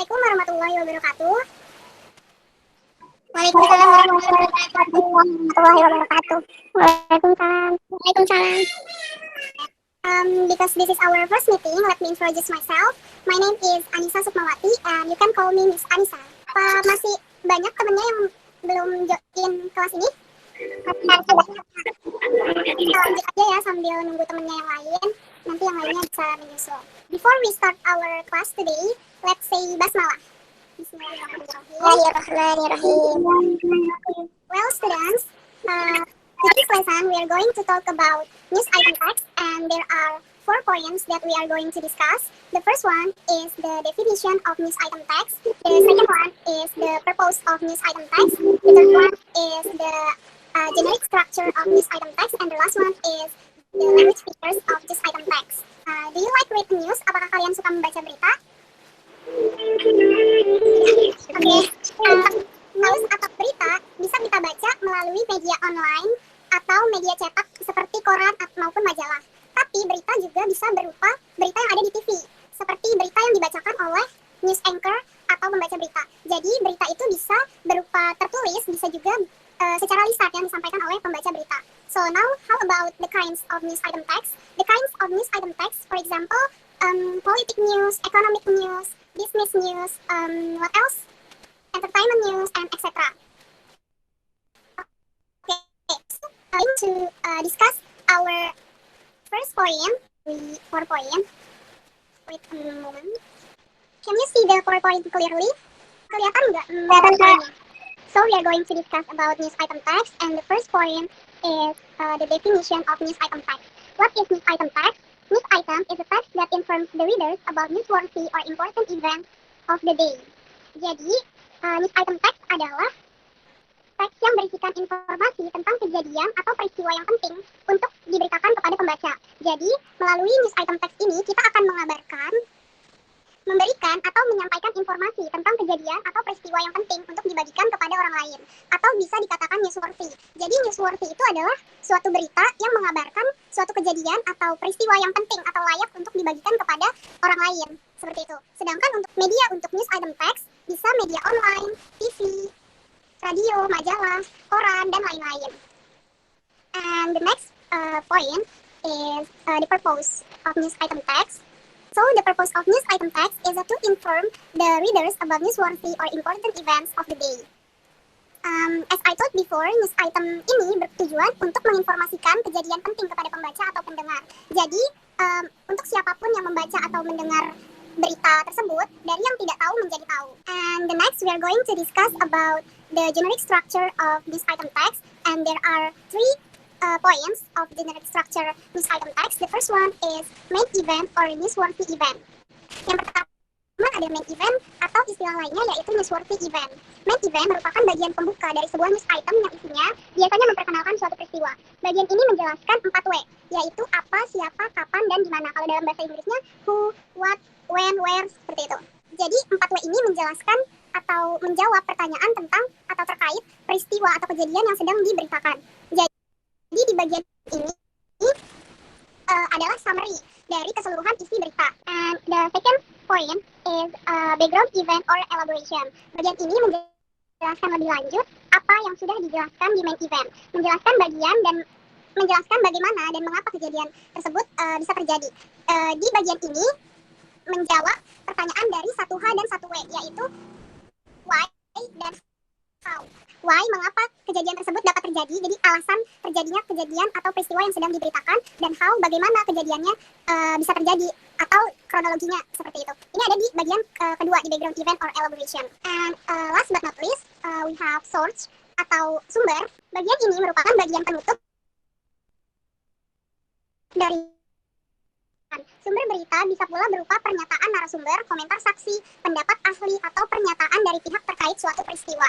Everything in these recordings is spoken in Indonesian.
Assalamualaikum warahmatullahi wabarakatuh. Waalaikumsalam warahmatullahi wabarakatuh. Waalaikumsalam. Waalaikumsalam. Because this is our first meeting, let me introduce myself. My name is Anissa Sukmawati, and you can call me Miss Anissa. Masih banyak temennya yang belum join kelas ini? Lanjut aja ya sambil nunggu temennya yang lain. Nanti yang lainnya bisa menyusul. Before we start our class today, let's say basmalah. Bismillahirrahmanirrahim. Well, students, today's lesson we are going to talk about news item text, and there are 4 points that we are going to discuss. The first one is the definition of news item text. The second one is the purpose of news item text. The third one is the generic structure of news item text, and the last one is the language features of this item text. Do you like reading news? Apakah kalian suka membaca berita? News atau berita bisa kita baca melalui media online atau media cetak seperti koran maupun majalah. Tapi berita juga bisa berupa berita yang ada di TV, seperti berita yang dibacakan oleh news anchor atau pembaca berita. Jadi berita itu bisa berupa tertulis, bisa juga secara lisan yang disampaikan oleh pembaca berita. So now, how about the kinds of news item text? The kinds of news item text, for example, politic news, economic news, business news, what else? Entertainment news, and etc. Okay, so I'm going to discuss our first point, 4 point. Wait a moment. Can you see the PowerPoint clearly? Kelihatan nggak? Kelihatan. So we are going to discuss about news item text, and the first point is the definition of news item text. What is news item text? News item is a text that informs the readers about newsworthy or important events of the day. Jadi, news item text adalah teks yang berisikan informasi tentang kejadian atau peristiwa yang penting untuk diberitakan kepada pembaca. Jadi, melalui news item text ini, kita akan mengabarkan, memberikan atau menyampaikan informasi tentang kejadian atau peristiwa yang penting untuk dibagikan kepada orang lain, atau bisa dikatakan newsworthy. Jadi newsworthy itu adalah suatu berita yang mengabarkan suatu kejadian atau peristiwa yang penting atau layak untuk dibagikan kepada orang lain, seperti itu. Sedangkan untuk media untuk news item text bisa media online, TV, radio, majalah, koran, dan lain-lain. And the next point is the purpose of news item text. So, the purpose of news item text is to inform the readers about newsworthy or important events of the day. As I told before, news item ini bertujuan untuk menginformasikan kejadian penting kepada pembaca atau pendengar. Jadi, untuk siapapun yang membaca atau mendengar berita tersebut, dari yang tidak tahu menjadi tahu. And the next, we are going to discuss about the generic structure of news item text, and there are 3 points of generic structure news item text. The first one is main event or newsworthy event. Yang pertama ada main event atau istilah lainnya yaitu newsworthy event. Main event merupakan bagian pembuka dari sebuah news item yang isinya biasanya memperkenalkan suatu peristiwa. Bagian ini menjelaskan 4W, yaitu apa, siapa, kapan, dan di mana. Kalau dalam bahasa Inggrisnya who, what, when, where, seperti itu. Jadi 4W ini menjelaskan atau menjawab pertanyaan tentang atau terkait peristiwa atau kejadian yang sedang diberitakan. Jadi di bagian ini adalah summary dari keseluruhan isi berita. And the second point is background event or elaboration. Bagian ini menjelaskan lebih lanjut apa yang sudah dijelaskan di main event. Menjelaskan bagian dan menjelaskan bagaimana dan mengapa kejadian tersebut bisa terjadi. Di bagian ini menjawab pertanyaan dari 1H dan 1W, yaitu why dan how. Why, mengapa kejadian tersebut dapat terjadi, jadi alasan terjadinya kejadian atau peristiwa yang sedang diberitakan, dan how, bagaimana kejadiannya bisa terjadi, atau kronologinya, seperti itu. Ini ada di bagian kedua, di background event or elaboration. And last but not least, we have source, atau sumber. Bagian ini merupakan bagian penutup dari sumber berita bisa pula berupa pernyataan narasumber, komentar saksi, pendapat ahli, atau pernyataan dari pihak terkait suatu peristiwa.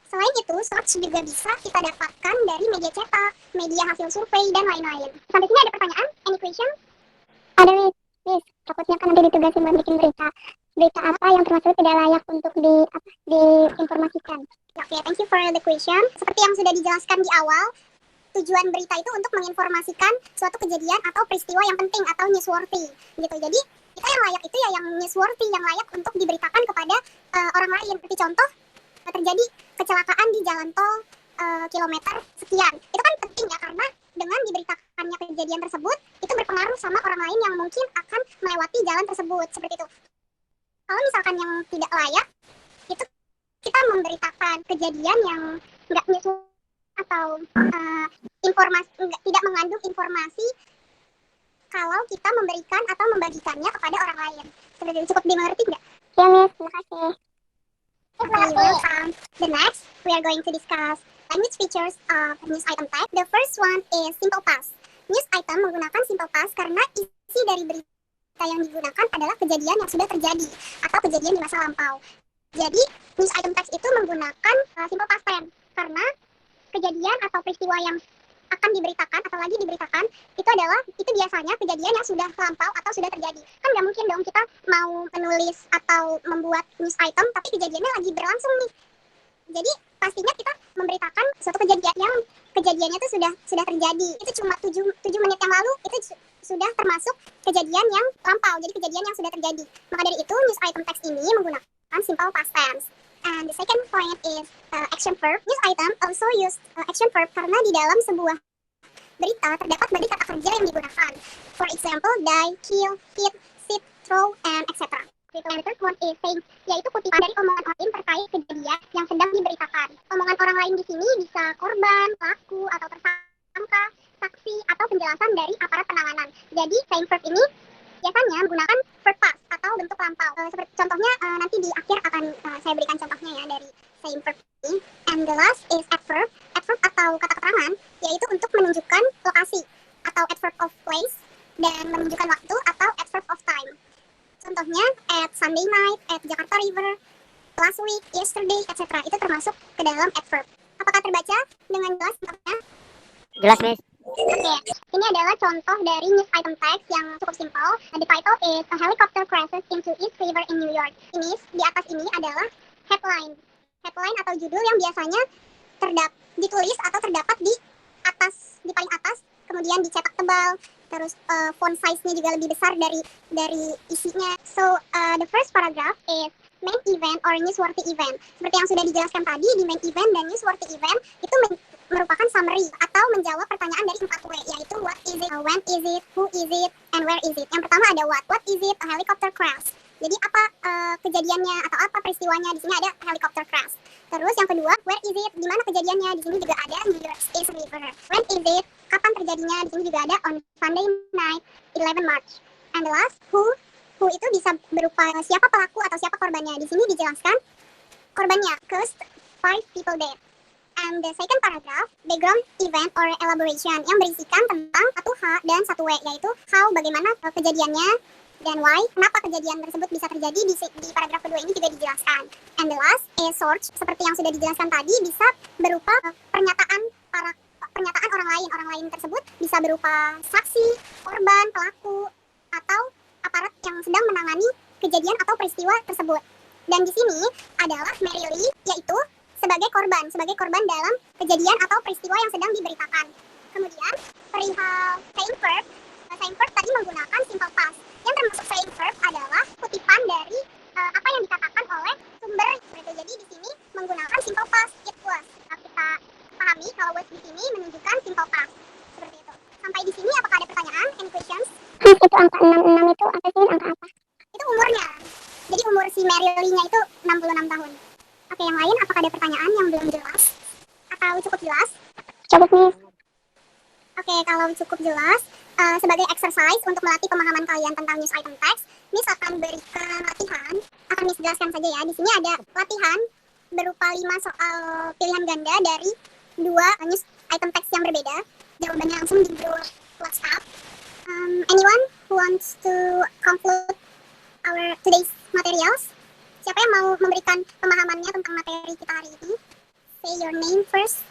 Selain itu, source juga bisa kita dapatkan dari media cetak, media hasil survei, dan lain-lain. Sampai sini ada pertanyaan? Any question? Ada, Miss. Takutnya kan nanti ditugasin buat bikin berita. Berita apa yang termasuk tidak layak untuk diinformasikan? Oke, thank you for the question. Seperti yang sudah dijelaskan di awal, tujuan berita itu untuk menginformasikan suatu kejadian atau peristiwa yang penting atau newsworthy gitu. Jadi Kita yang layak itu ya yang newsworthy, yang layak untuk diberitakan kepada orang lain. Seperti contoh, terjadi kecelakaan di jalan tol kilometer sekian. Itu kan penting ya, karena dengan diberitakannya kejadian tersebut, itu berpengaruh sama orang lain yang mungkin akan melewati jalan tersebut. Seperti itu. Kalau misalkan yang tidak layak, itu kita memberitakan kejadian yang nggak newsworthy atau informasi tidak mengandung informasi kalau kita memberikan atau membagikannya kepada orang lain. Seperti itu. Cukup dimengerti nggak? Ya, Miss. Terima kasih. Okay, welcome. The next, we are going to discuss language features of news item type. The first one is simple past. News item menggunakan simple past karena isi dari berita yang digunakan adalah kejadian yang sudah terjadi atau kejadian di masa lampau. Jadi, news item text itu menggunakan simple past tense karena kejadian atau peristiwa yang akan diberitakan atau lagi diberitakan itu biasanya kejadian yang sudah lampau atau sudah terjadi. Kan nggak mungkin dong kita mau menulis atau membuat news item tapi kejadiannya lagi berlangsung nih. Jadi pastinya kita memberitakan suatu kejadian yang kejadiannya itu sudah terjadi. Itu cuma 7 menit yang lalu itu sudah termasuk kejadian yang lampau. Jadi kejadian yang sudah terjadi. Maka dari itu news item text ini menggunakan simple past tense. And the second point is action verb. News item also use action verb karena di dalam sebuah berita terdapat body kata kerja yang digunakan. For example, die, kill, hit, sit, throw, and etc. And the third one is saying, yaitu kutipan dari omongan orang lain terkait kejadian yang sedang diberitakan. Omongan orang lain di sini bisa korban, pelaku, atau tersangka, saksi, atau penjelasan dari aparat penanganan. Jadi, saying verb ini biasanya menggunakan verb past atau bentuk lampau. Seperti contohnya nanti di akhir akan saya berikan contohnya ya dari saying verb ini. And the last is adverb. Adverb atau kata keterangan yaitu untuk menunjukkan lokasi atau adverb of place dan menunjukkan waktu atau adverb of time. Contohnya at Sunday night, at Jakarta River, last week, yesterday, etc. Itu termasuk ke dalam adverb. Apakah terbaca dengan jelas contohnya? Jelas, Miss. Oke, ini adalah contoh dari news item text yang cukup simpel. The title is A Helicopter Crashes into East River in New York. Ini di atas ini adalah headline atau judul yang biasanya ditulis atau terdapat di paling atas, kemudian dicetak tebal, terus font size-nya juga lebih besar dari isinya. So the first paragraph is main event or newsworthy event. Seperti yang sudah dijelaskan tadi, di main event dan newsworthy event itu merupakan summary atau menjawab pertanyaan dari 4W, yaitu what is it, when is it, who is it, and where is it. Yang pertama ada what. What is it? A helicopter crash. Jadi apa kejadiannya atau apa peristiwanya? Di sini ada helicopter crash. Terus yang kedua, where is it? Di mana kejadiannya? Di sini juga ada New York East River. When is it? Kapan terjadinya? Di sini juga ada on Sunday night, 11 March. And the last, who itu bisa berupa siapa pelaku atau siapa korbannya. Di sini dijelaskan korbannya, caused 5 people dead. And the second paragraph, background event or elaboration, yang berisikan tentang 1H dan 1W, yaitu how, bagaimana kejadiannya, dan why, kenapa kejadian tersebut bisa terjadi. Di paragraf kedua ini juga dijelaskan. And the last is source, seperti yang sudah dijelaskan tadi, bisa berupa pernyataan orang lain tersebut, bisa berupa saksi, korban, pelaku, atau aparat yang sedang menangani kejadian atau peristiwa tersebut. Dan di sini adalah Mary Lee, yaitu sebagai korban dalam kejadian atau peristiwa yang sedang diberitakan. Kemudian perihal saying verb tadi menggunakan simple past. Yang termasuk saying verb adalah kutipan dari apa yang dikatakan oleh sumber. Jadi di sini menggunakan simple past, it was. Kita pahami kalau was di sini menunjukkan simple past. Seperti itu. Sampai di sini apakah ada pertanyaan? Any questions? Itu angka 66 itu apa sih? Angka apa? Itu umurnya. Jadi umur si Mary Lee-nya itu 66 tahun. Oke, yang lain apakah ada pertanyaan yang belum jelas? Atau cukup jelas? Cukup, Miss. Oke, kalau cukup jelas, sebagai exercise untuk melatih pemahaman kalian tentang news item text, Miss akan berikan latihan, akan Miss jelaskan saja ya. Di sini ada latihan berupa 5 soal pilihan ganda dari 2 news item text yang berbeda. Jawabannya langsung di grup WhatsApp. Anyone who wants to conclude our today's materials? Siapa yang mau memberikan pemahamannya tentang materi kita hari ini? Say your name first.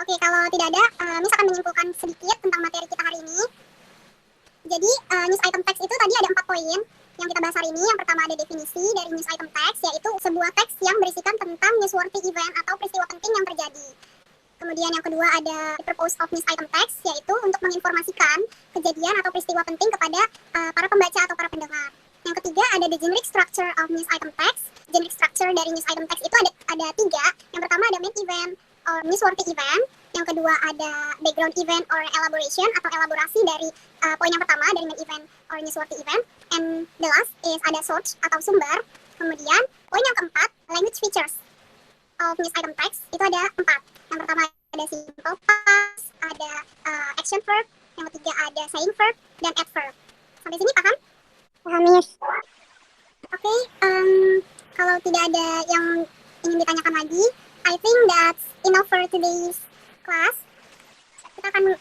Oke, kalau tidak ada, Miss akan menyimpulkan sedikit tentang materi kita hari ini. Jadi, news item text itu tadi ada 4 poin yang kita bahas hari ini. Yang pertama ada definisi dari news item text, yaitu sebuah teks yang berisikan tentang newsworthy event atau peristiwa penting yang terjadi. Kemudian yang kedua ada the purpose of news item text, yaitu untuk menginformasikan kejadian atau peristiwa penting kepada para pembaca atau para pendengar. Yang ketiga ada the generic structure of news item text. Generic structure dari news item text itu ada tiga. Yang pertama ada main event or newsworthy event. Yang kedua ada background event or elaboration atau elaborasi dari poin yang pertama dari main event or newsworthy event. And the last is ada source atau sumber. Kemudian poin yang keempat language features of news item text itu ada 4. Yang pertama ada simple past, ada action verb, yang ketiga ada saying verb dan adverb. Sampai sini paham? Paham, Miss. Oke, kalau tidak ada yang ingin ditanyakan lagi, I think that's enough for today's class. Kita akan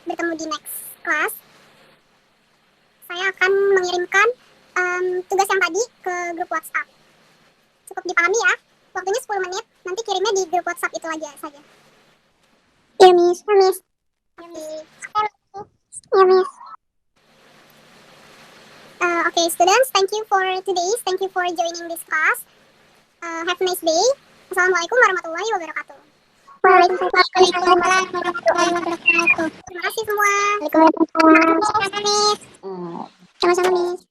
bertemu di next class. Saya akan mengirimkan tugas yang tadi ke grup WhatsApp. Cukup dipahami ya, waktunya 10 menit, nanti kirimnya di grup WhatsApp itu aja saja. Ya, Miss. Ya, Miss. Oke. Ya, Miss. Okay, students, thank you for today. Thank you for joining this class. Have a nice day. Assalamualaikum warahmatullahi wabarakatuh. Waalaikumsalam warahmatullahi wabarakatuh. Terima kasih semua. Waalaikumsalam. Sama-sama, Miss.